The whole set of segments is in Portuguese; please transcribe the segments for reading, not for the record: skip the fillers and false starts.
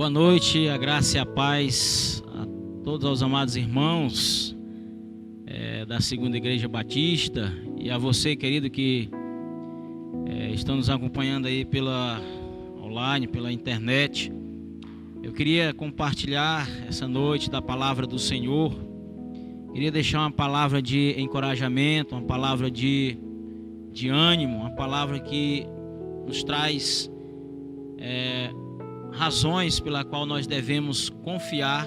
Boa noite, a graça e a paz a todos os amados irmãos da Segunda Igreja Batista e a você, querido, que estão nos acompanhando aí pela online, pela internet. Eu queria compartilhar essa noite da palavra do Senhor. Queria deixar uma palavra de encorajamento, uma palavra de ânimo, uma palavra que nos traz razões pela qual nós devemos confiar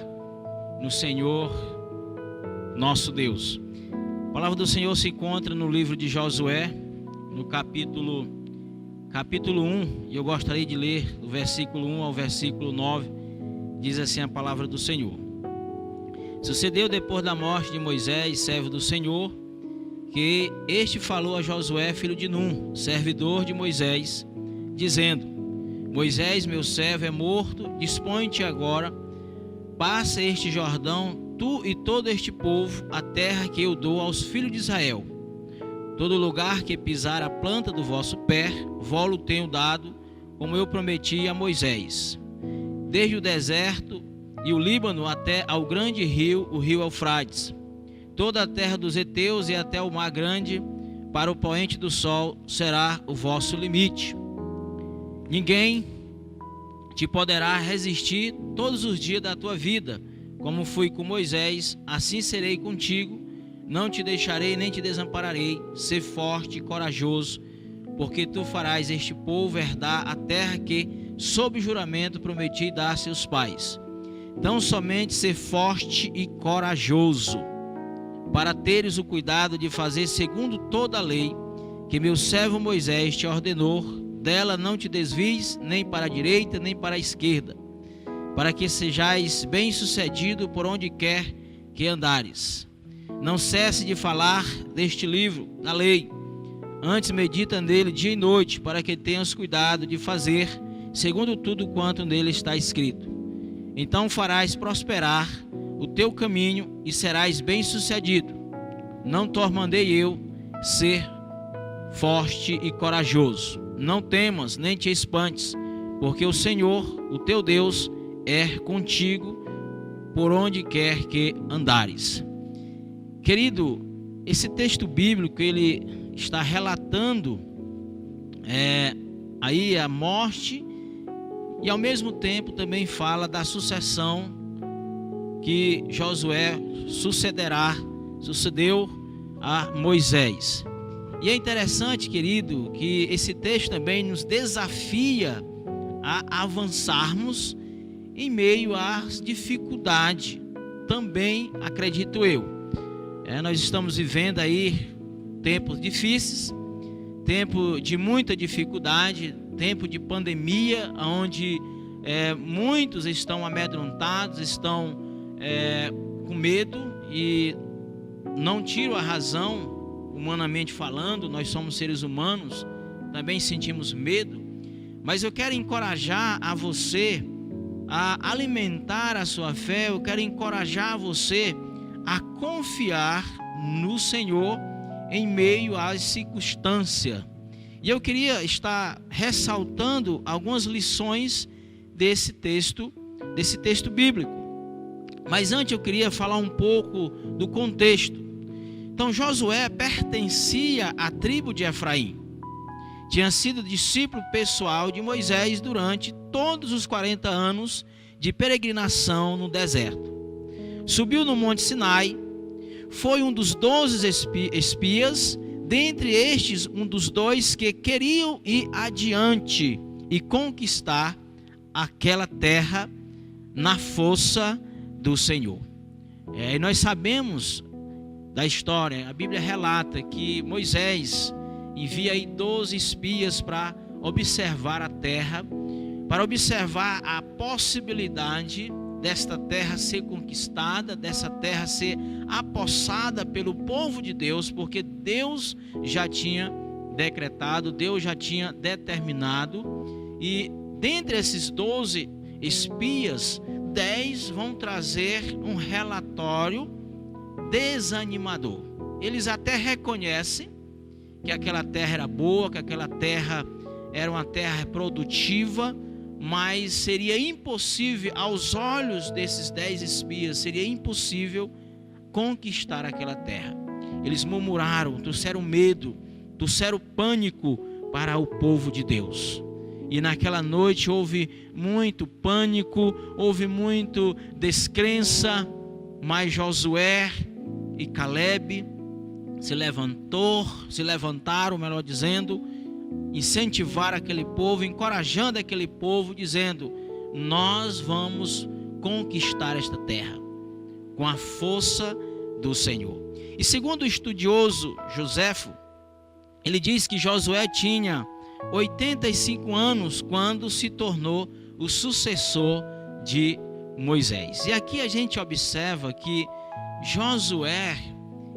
no Senhor nosso Deus. A palavra do Senhor se encontra no livro de Josué, no capítulo 1, e eu gostaria de ler do versículo 1 ao versículo 9. Diz assim a palavra do Senhor: Sucedeu depois da morte de Moisés, servo do Senhor, que este falou a Josué, filho de Num, servidor de Moisés, dizendo: Moisés, meu servo, é morto, dispõe-te agora, passa este Jordão, tu e todo este povo, a terra que eu dou aos filhos de Israel. Todo lugar que pisar a planta do vosso pé, vou-lo tenho dado, como eu prometi a Moisés. Desde o deserto e o Líbano até ao grande rio, o rio Eufrates, toda a terra dos heteus e até o mar grande, para o poente do sol, será o vosso limite. Ninguém te poderá resistir todos os dias da tua vida. Como fui com Moisés, assim serei contigo. Não te deixarei nem te desampararei. Sê forte e corajoso, porque tu farás este povo herdar a terra que, sob juramento, prometi dar a seus pais. Então somente ser forte e corajoso, para teres o cuidado de fazer segundo toda a lei que meu servo Moisés te ordenou. Dela não te desvies nem para a direita nem para a esquerda, para que sejais bem-sucedido por onde quer que andares. Não cesse de falar deste livro da lei, antes medita nele dia e noite, para que tenhas cuidado de fazer segundo tudo quanto nele está escrito. Então farás prosperar o teu caminho e serás bem-sucedido. Não te mandei eu ser forte e corajoso. Não temas, nem te espantes, porque o Senhor, o teu Deus, é contigo por onde quer que andares. Querido, esse texto bíblico, ele está relatando aí a morte e ao mesmo tempo também fala da sucessão que Josué sucedeu a Moisés. E é interessante, querido, que esse texto também nos desafia a avançarmos em meio às dificuldades, também acredito eu. Nós estamos vivendo aí tempos difíceis, tempo de muita dificuldade, tempo de pandemia, onde muitos estão amedrontados, estão com medo e não tiram a razão. Humanamente falando, nós somos seres humanos, também sentimos medo, mas eu quero encorajar a você a alimentar a sua fé. Eu quero encorajar você a confiar no Senhor em meio às circunstâncias. E eu queria estar ressaltando algumas lições desse texto bíblico. Mas antes eu queria falar um pouco do contexto. Então Josué pertencia à tribo de Efraim. Tinha sido discípulo pessoal de Moisés durante todos os 40 anos de peregrinação no deserto. Subiu no Monte Sinai, foi um dos 12 espias, dentre estes um dos 2 que queriam ir adiante e conquistar aquela terra na força do Senhor. E nós sabemos da história, a Bíblia relata que Moisés envia aí 12 espias para observar a terra, para observar a possibilidade desta terra ser conquistada, dessa terra ser apossada pelo povo de Deus, porque Deus já tinha decretado, Deus já tinha determinado. E dentre esses 12 espias, 10 vão trazer um relatório desanimador. Eles até reconhecem que aquela terra era boa, que aquela terra era uma terra produtiva, mas seria impossível, aos olhos desses 10 espias, seria impossível conquistar aquela terra. Eles murmuraram, trouxeram medo, trouxeram pânico para o povo de Deus. E naquela noite houve muito pânico, houve muito descrença, mas Josué e Caleb se levantaram, melhor dizendo, incentivaram aquele povo, encorajando aquele povo, dizendo: nós vamos conquistar esta terra com a força do Senhor. E segundo o estudioso Joséfo, ele diz que Josué tinha 85 anos quando se tornou o sucessor de Moisés. E aqui a gente observa que Josué,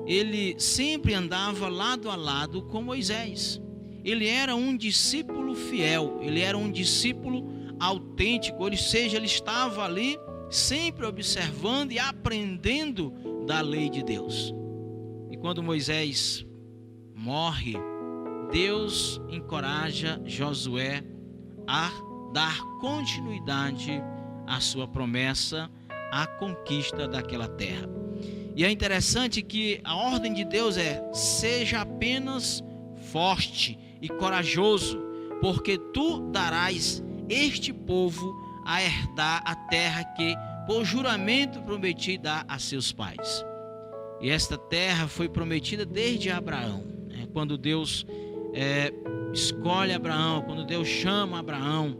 ele sempre andava lado a lado com Moisés. Ele era um discípulo fiel, ele era um discípulo autêntico, ou seja, ele estava ali sempre observando e aprendendo da lei de Deus. E quando Moisés morre, Deus encoraja Josué a dar continuidade à sua promessa, à conquista daquela terra. E é interessante que a ordem de Deus é: seja apenas forte e corajoso, porque tu darás este povo a herdar a terra que por juramento prometi dar a seus pais. E esta terra foi prometida desde Abraão, né? Quando Deus escolhe Abraão, quando Deus chama Abraão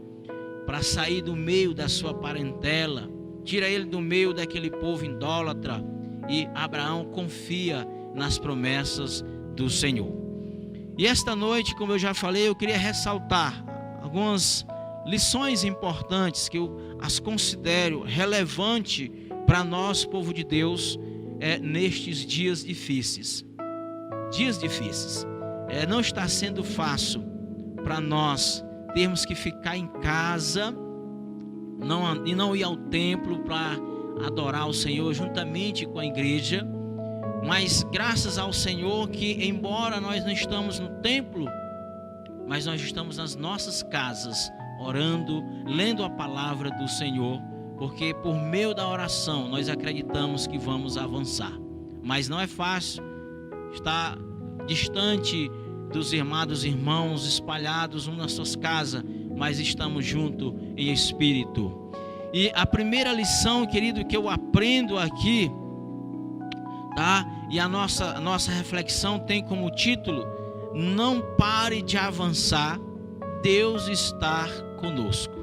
para sair do meio da sua parentela, tira ele do meio daquele povo idólatra, e Abraão confia nas promessas do Senhor. E esta noite, como eu já falei, eu queria ressaltar algumas lições importantes que eu as considero relevantes para nós, povo de Deus, nestes dias difíceis. Dias difíceis. Não está sendo fácil para nós termos que ficar em casa e não ir ao templo para adorar o Senhor juntamente com a igreja. Mas graças ao Senhor que, embora nós não estamos no templo, mas nós estamos nas nossas casas, orando, lendo a palavra do Senhor, porque por meio da oração nós acreditamos que vamos avançar. Mas não é fácil estar distante dos amados irmãos, espalhados um nas suas casas, mas estamos juntos em espírito. E a primeira lição, querido, que eu aprendo aqui, tá? E a nossa reflexão tem como título: não pare de avançar, Deus está conosco.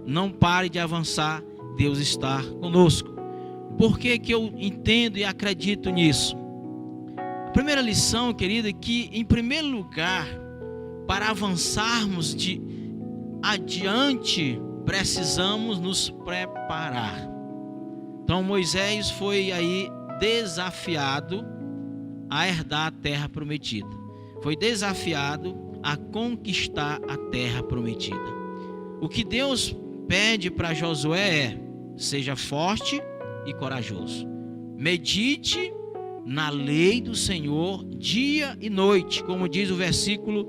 Não pare de avançar, Deus está conosco. Por que que eu entendo e acredito nisso? A primeira lição, querido, é que, em primeiro lugar, para avançarmos adiante, precisamos nos preparar. Então Moisés foi aí desafiado a herdar a terra prometida. Foi desafiado a conquistar a terra prometida. O que Deus pede para Josué é: seja forte e corajoso. Medite na lei do Senhor dia e noite, como diz o versículo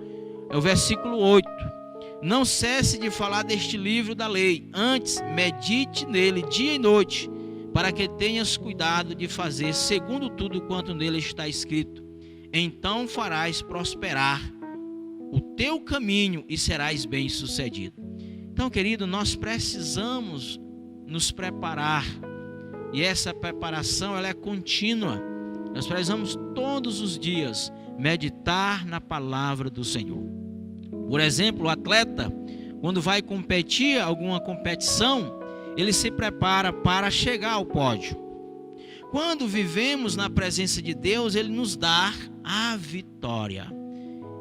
8. Não cesse de falar deste livro da lei, antes medite nele dia e noite, para que tenhas cuidado de fazer segundo tudo quanto nele está escrito. Então farás prosperar o teu caminho e serás bem-sucedido. Então, querido, nós precisamos nos preparar, e essa preparação ela é contínua. Nós precisamos todos os dias meditar na palavra do Senhor. Por exemplo, o atleta, quando vai competir alguma competição, ele se prepara para chegar ao pódio. Quando vivemos na presença de Deus, Ele nos dá a vitória.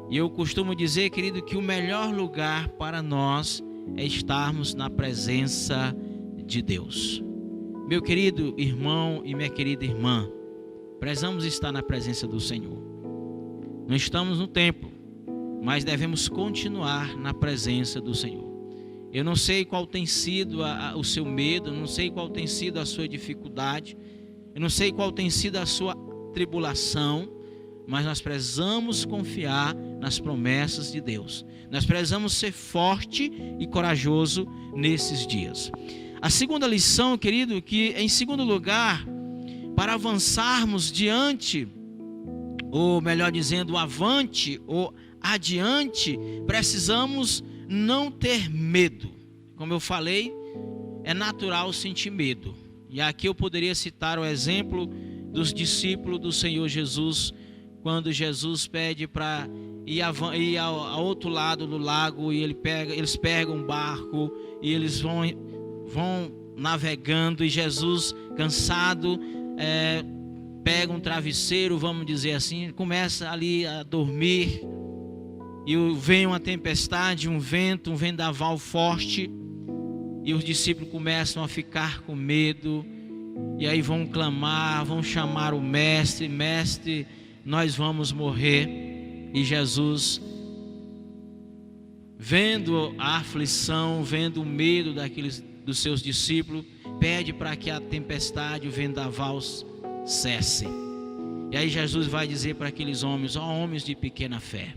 E eu costumo dizer, querido, que o melhor lugar para nós é estarmos na presença de Deus. Meu querido irmão e minha querida irmã, precisamos estar na presença do Senhor. Não estamos no templo, mas devemos continuar na presença do Senhor. Eu não sei qual tem sido o seu medo, eu não sei qual tem sido a sua dificuldade, eu não sei qual tem sido a sua tribulação, mas nós precisamos confiar nas promessas de Deus. Nós precisamos ser forte e corajoso nesses dias. A segunda lição, querido, que em segundo lugar, para avançarmos diante, ou melhor dizendo, avante ou adiante, precisamos não ter medo. Como eu falei, é natural sentir medo. E aqui eu poderia citar o exemplo dos discípulos do Senhor Jesus, quando Jesus pede para ir ao outro lado do lago, e eles pegam um barco e eles vão navegando, e Jesus, cansado, pega um travesseiro, vamos dizer assim, começa ali a dormir, e vem uma tempestade, um vento, um vendaval forte, e os discípulos começam a ficar com medo, e aí vão clamar, vão chamar o mestre: mestre, nós vamos morrer. E Jesus, vendo a aflição, vendo o medo dos seus discípulos, pede para que a tempestade, o vendaval cesse. E aí Jesus vai dizer para aqueles homens: ó homens de pequena fé.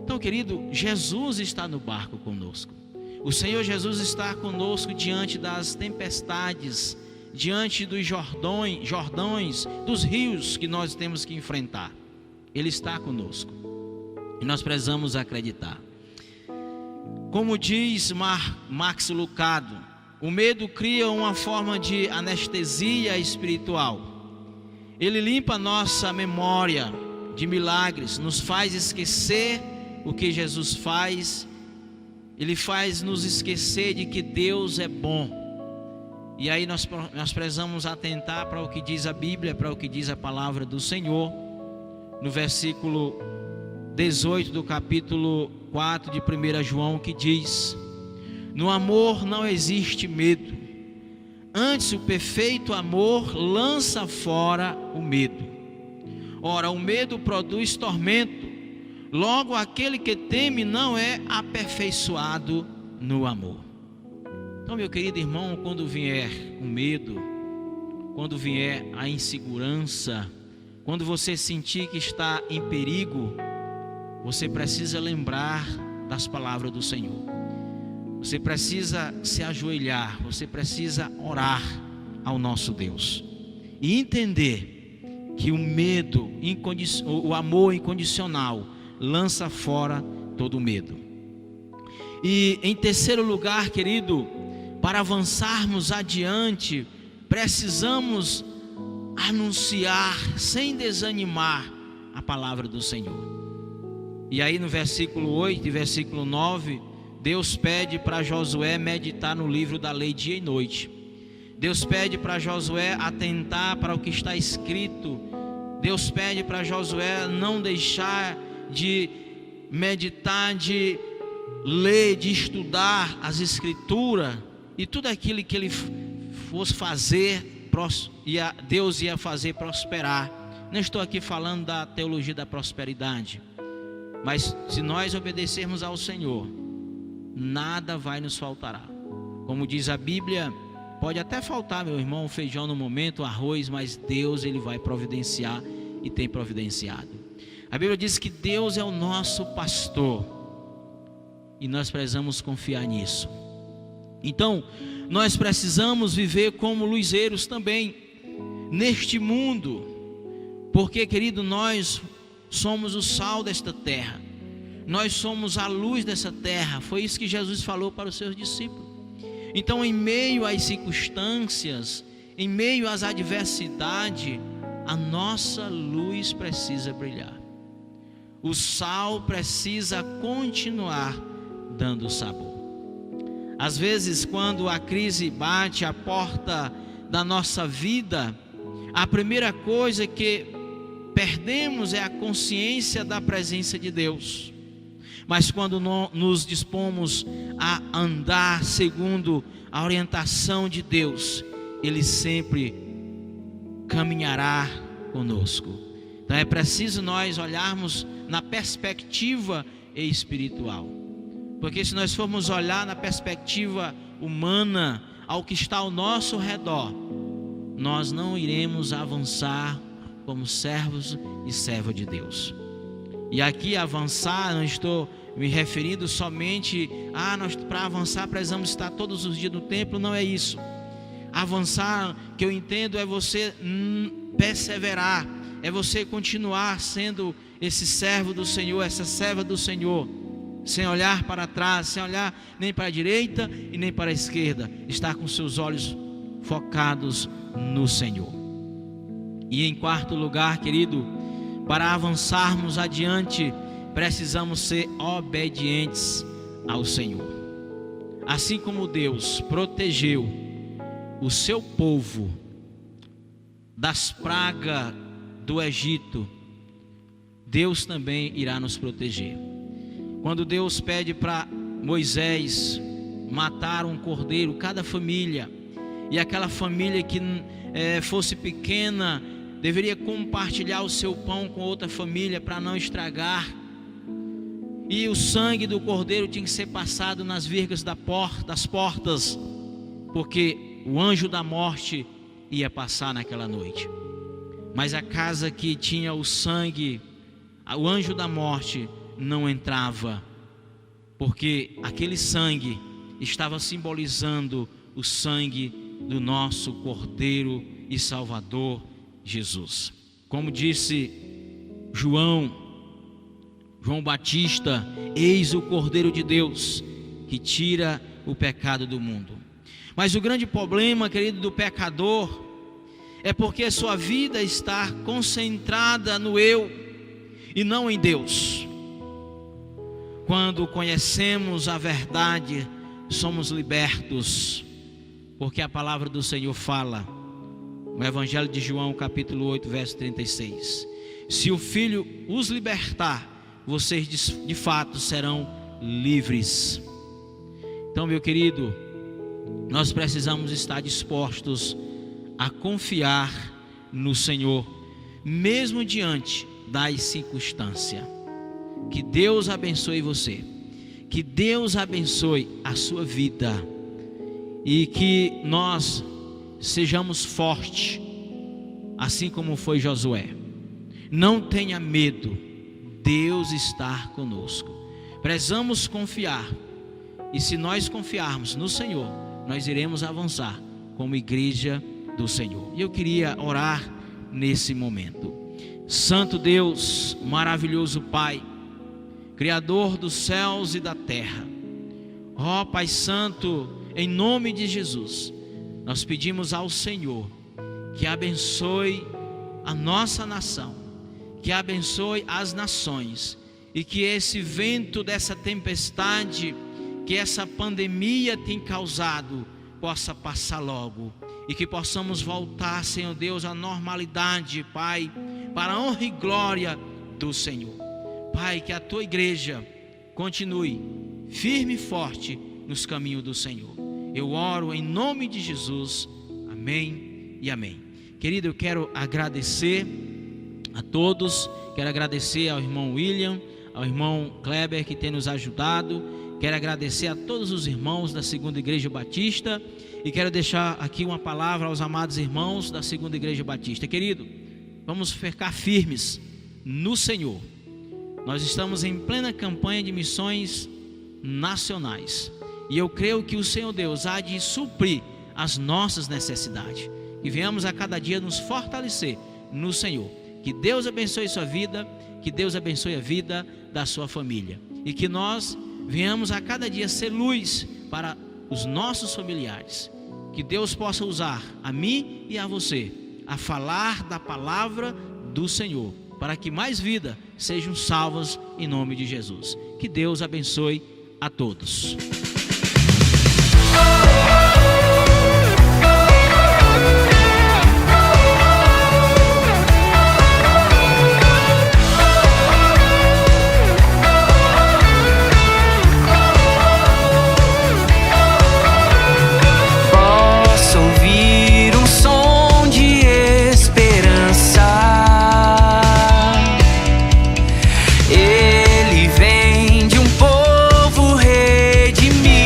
Então, querido, Jesus está no barco conosco. O Senhor Jesus está conosco diante das tempestades, diante dos jordões, dos rios que nós temos que enfrentar. Ele está conosco e nós precisamos acreditar. Como diz Max Lucado, o medo cria uma forma de anestesia espiritual. Ele limpa nossa memória de milagres, nos faz esquecer o que Jesus faz. Ele faz nos esquecer de que Deus é bom. E aí nós precisamos atentar para o que diz a Bíblia, para o que diz a palavra do Senhor, no versículo 18 do capítulo 4 de 1 João, que diz: no amor não existe medo, antes o perfeito amor lança fora o medo. Ora, o medo produz tormento, logo aquele que teme não é aperfeiçoado no amor. Então, meu querido irmão, quando vier o medo, quando vier a insegurança, quando você sentir que está em perigo, você precisa lembrar das palavras do Senhor. Você precisa se ajoelhar, você precisa orar ao nosso Deus e entender que o medo, o amor incondicional lança fora todo medo. E em terceiro lugar, querido, para avançarmos adiante, precisamos anunciar sem desanimar a palavra do Senhor. E aí no versículo 8 e versículo 9, Deus pede para Josué meditar no livro da lei dia e noite. Deus pede para Josué atentar para o que está escrito. Deus pede para Josué não deixar de meditar, de ler, de estudar as escrituras, e tudo aquilo que ele fosse fazer, Deus ia fazer prosperar. Não estou aqui falando da teologia da prosperidade, mas se nós obedecermos ao Senhor, nada vai nos faltar. Como diz a Bíblia, pode até faltar, meu irmão, o feijão no momento, o arroz, mas Deus, Ele vai providenciar e tem providenciado. A Bíblia diz que Deus é o nosso pastor e nós precisamos confiar nisso. Então, nós precisamos viver como luzeiros também neste mundo, porque, querido, nós somos o sal desta terra, nós somos a luz dessa terra. Foi isso que Jesus falou para os seus discípulos. Então, em meio às circunstâncias, em meio às adversidades, a nossa luz precisa brilhar. O sal precisa continuar dando sabor. Às vezes, quando a crise bate à porta da nossa vida, a primeira coisa que perdemos é a consciência da presença de Deus. Mas quando nos dispomos a andar segundo a orientação de Deus, Ele sempre caminhará conosco. Então é preciso nós olharmos na perspectiva espiritual, porque se nós formos olhar na perspectiva humana, ao que está ao nosso redor, nós não iremos avançar como servos e servas de Deus. E aqui avançar, não estou me referindo somente nós para avançar precisamos estar todos os dias no templo, não é isso. Avançar, que eu entendo, é você perseverar, é você continuar sendo esse servo do Senhor, essa serva do Senhor, sem olhar para trás, sem olhar nem para a direita e nem para a esquerda, estar com seus olhos focados no Senhor. E em quarto lugar, querido, para avançarmos adiante, precisamos ser obedientes ao Senhor. Assim como Deus protegeu o seu povo das pragas do Egito, Deus também irá nos proteger. Quando Deus pede para Moisés matar um cordeiro, cada família, e aquela família que fosse pequena, deveria compartilhar o seu pão com outra família para não estragar. E o sangue do cordeiro tinha que ser passado nas virgas das portas, porque o anjo da morte ia passar naquela noite. Mas a casa que tinha o sangue, o anjo da morte não entrava, porque aquele sangue estava simbolizando o sangue do nosso Cordeiro e Salvador Jesus. Como disse João Batista: eis o Cordeiro de Deus que tira o pecado do mundo. Mas o grande problema, querido, do pecador é porque sua vida está concentrada no eu e não em Deus. Quando conhecemos a verdade, somos libertos, porque a palavra do Senhor fala no Evangelho de João, capítulo 8, verso 36: se o Filho os libertar, vocês de fato serão livres. Então, meu querido, nós precisamos estar dispostos a confiar no Senhor, mesmo diante das circunstâncias. Que Deus abençoe você, que Deus abençoe a sua vida, e que nós sejamos fortes, assim como foi Josué. Não tenha medo, Deus está conosco. Precisamos confiar, e se nós confiarmos no Senhor, nós iremos avançar como igreja do Senhor. E eu queria orar nesse momento. Santo Deus, maravilhoso Pai, Criador dos céus e da terra, ó Pai Santo, em nome de Jesus, nós pedimos ao Senhor que abençoe a nossa nação, que abençoe as nações, e que esse vento dessa tempestade, que essa pandemia tem causado, possa passar logo, e que possamos voltar, Senhor Deus, à normalidade, Pai, para a honra e glória do Senhor. Pai, que a Tua igreja continue firme e forte nos caminhos do Senhor. Eu oro em nome de Jesus, amém e amém. Querido, eu quero agradecer a todos, quero agradecer ao irmão William, ao irmão Kleber, que tem nos ajudado. Quero agradecer a todos os irmãos da Segunda Igreja Batista, e quero deixar aqui uma palavra aos amados irmãos da Segunda Igreja Batista. Querido, vamos ficar firmes no Senhor. Nós estamos em plena campanha de missões nacionais, e eu creio que o Senhor Deus há de suprir as nossas necessidades. Que venhamos a cada dia nos fortalecer no Senhor. Que Deus abençoe sua vida, que Deus abençoe a vida da sua família, e que nós venhamos a cada dia ser luz para os nossos familiares. Que Deus possa usar a mim e a você a falar da palavra do Senhor, para que mais vidas sejam salvas em nome de Jesus. Que Deus abençoe a todos. Ele vem de um povo redimido.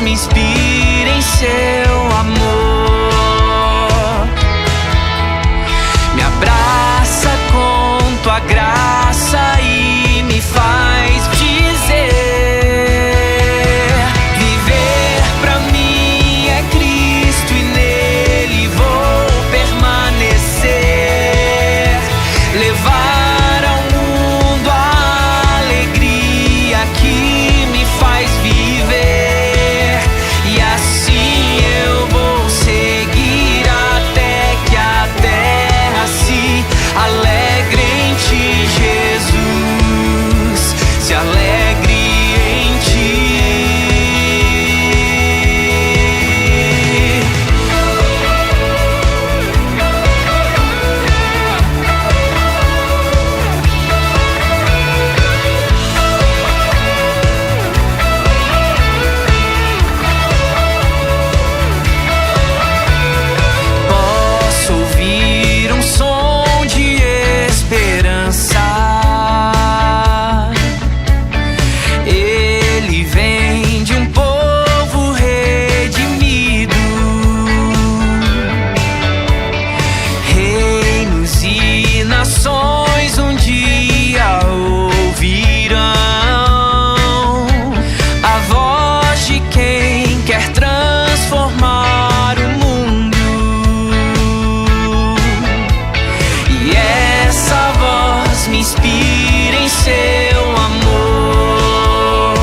me inspira em seu amor, me abraça com tua graça e me faz dizer: viver pra mim é Cristo e nele vou permanecer, levar ao mundo a alegria que me faz viver, e assim eu vou seguir até que a terra se alegre em ti, Jesus, se alegre em ti. Posso ouvir um som de esperança, ele vem de um povo redimido, reinos e nações um dia ouvirão a voz de quem quer transformar o mundo, e essa voz me inspira em seu amor,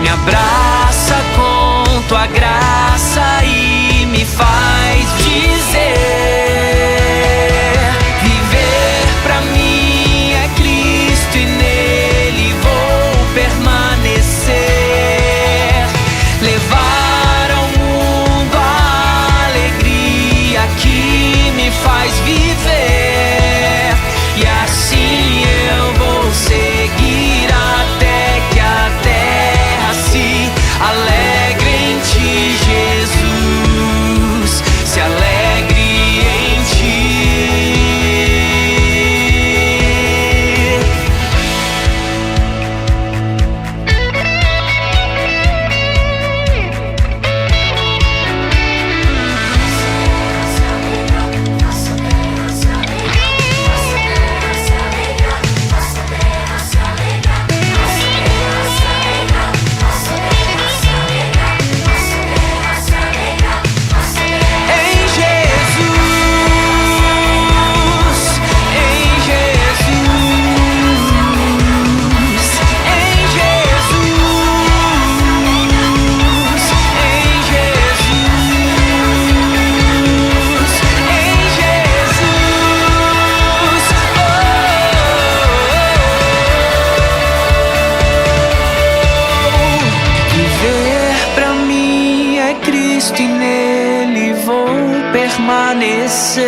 me abraça com tua graça e me faz dizer: viver pra mim é Cristo e nele vou permanecer, levar ao mundo a alegria que me faz viver, e assim eu vou seguir até que a terra se alegre em ti, Jesus, se alegre em ti. Viver pra mim é Cristo e nele vou permanecer,